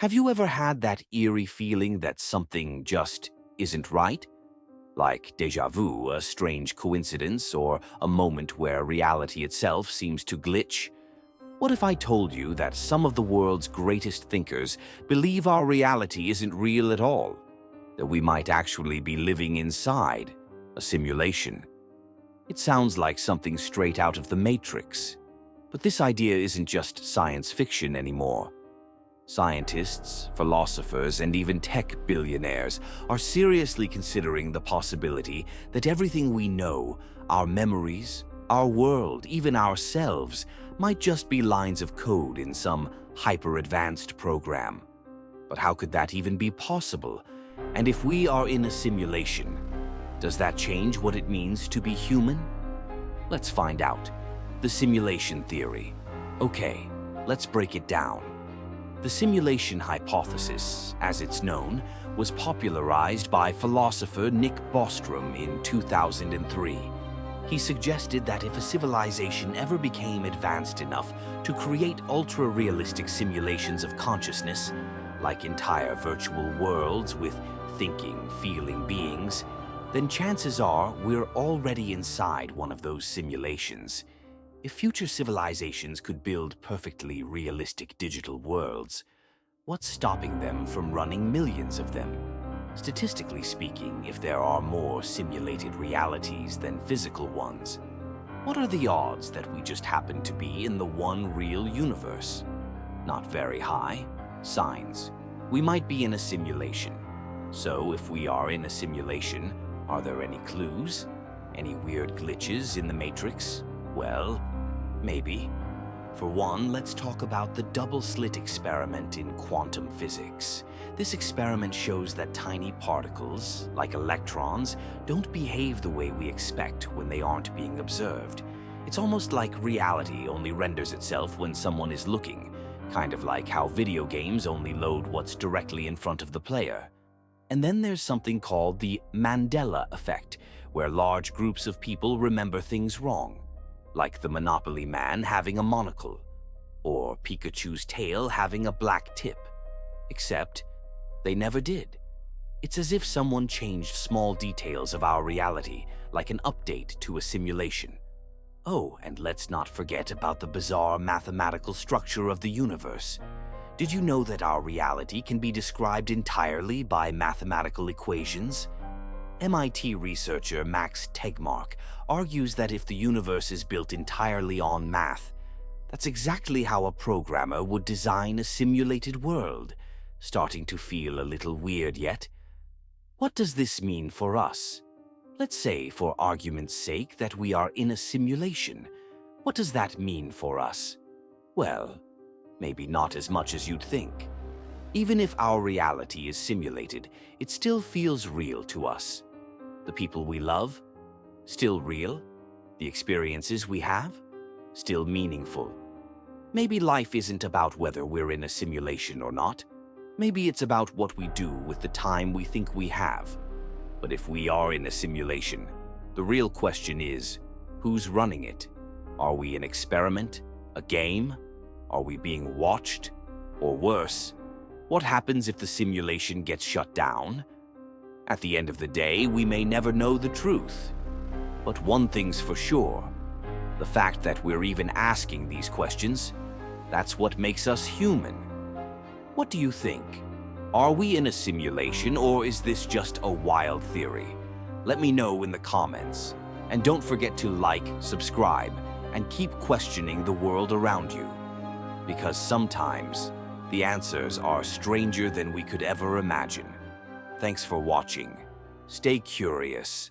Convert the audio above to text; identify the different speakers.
Speaker 1: Have you ever had that eerie feeling that something just isn't right? Like déjà vu, a strange coincidence, or a moment where reality itself seems to glitch? What if I told you that some of the world's greatest thinkers believe our reality isn't real at all? That we might actually be living inside a simulation? It sounds like something straight out of the Matrix. But this idea isn't just science fiction anymore. Scientists, philosophers, and even tech billionaires are seriously considering the possibility that everything we know, our memories, our world, even ourselves, might just be lines of code in some hyper-advanced program. But how could that even be possible? And if we are in a simulation, does that change what it means to be human? Let's find out. The simulation theory. Okay, let's break it down. The simulation hypothesis, as it's known, was popularized by philosopher Nick Bostrom in 2003. He suggested that if a civilization ever became advanced enough to create ultra-realistic simulations of consciousness, like entire virtual worlds with thinking, feeling beings, then chances are we're already inside one of those simulations. If future civilizations could build perfectly realistic digital worlds, what's stopping them from running millions of them? Statistically speaking, if there are more simulated realities than physical ones, what are the odds that we just happen to be in the one real universe? Not very high. Signs. We might be in a simulation. So if we are in a simulation, are there any clues? Any weird glitches in the Matrix? Well, maybe. For one, let's talk about the double-slit experiment in quantum physics. This experiment shows that tiny particles, like electrons, don't behave the way we expect when they aren't being observed. It's almost like reality only renders itself when someone is looking, kind of like how video games only load what's directly in front of the player. And then there's something called the Mandela Effect, where large groups of people remember things wrong. Like the Monopoly man having a monocle, or Pikachu's tail having a black tip. Except, they never did. It's as if someone changed small details of our reality, like an update to a simulation. Oh, and let's not forget about the bizarre mathematical structure of the universe. Did you know that our reality can be described entirely by mathematical equations? MIT researcher Max Tegmark argues that if the universe is built entirely on math, that's exactly how a programmer would design a simulated world. Starting to feel a little weird yet? What does this mean for us? Let's say, for argument's sake, that we are in a simulation. What does that mean for us? Well, maybe not as much as you'd think. Even if our reality is simulated, it still feels real to us. The people we love? Still real? The experiences we have? Still meaningful? Maybe life isn't about whether we're in a simulation or not. Maybe it's about what we do with the time we think we have. But if we are in a simulation, the real question is, who's running it? Are we an experiment? A game? Are we being watched? Or worse, what happens if the simulation gets shut down? At the end of the day, we may never know the truth. But one thing's for sure, the fact that we're even asking these questions, that's what makes us human. What do you think? Are we in a simulation, or is this just a wild theory? Let me know in the comments. And don't forget to like, subscribe, and keep questioning the world around you. Because sometimes, the answers are stranger than we could ever imagine. Thanks for watching. Stay curious.